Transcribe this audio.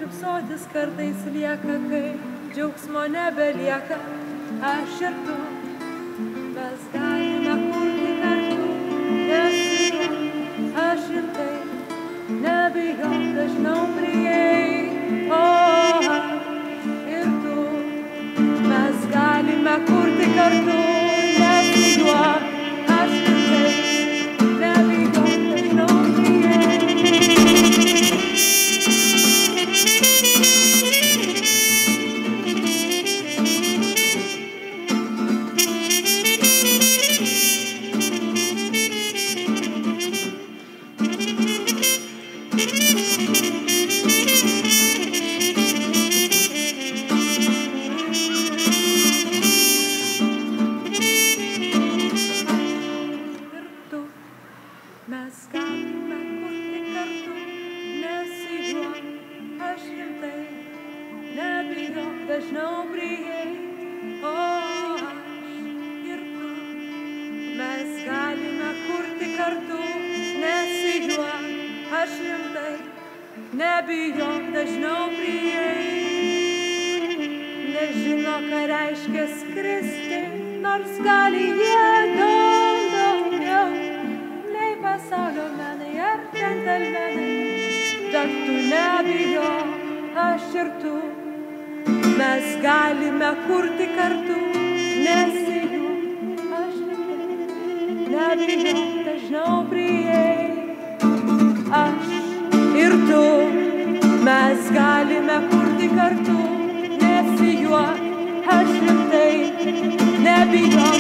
Šypsotis kartais lieka, kai džiaugsmo nebelieka. Aš ir tu, mes galime kurti kartu, nesijuok, aš rimtai, nebijok, dažniau prieik. O aš ir tu, mes galime kurti kartu, nesijuok, aš rimtai, nebijok, dažniau prieik. Mes galime kurti kartu, nesijuok, aš rimtai, nebijok, dažniau prieik. O aš ir tu, mes galime kurti kartu, nesijuok, aš rimtai, nebijok, dažniau prieik. Nežino, ką reiškia skristi, nors gali jie daug daugiau. Pasaulio menai ar džentelmenai, bet tu nebijok, aš ir tu, mes galime kurti kartu, nesijuok, aš rimtai, nebijok, dažniau prieik. Aš ir tu, mes galime kurti kartu, nesijuok, aš rimtai, nebijok.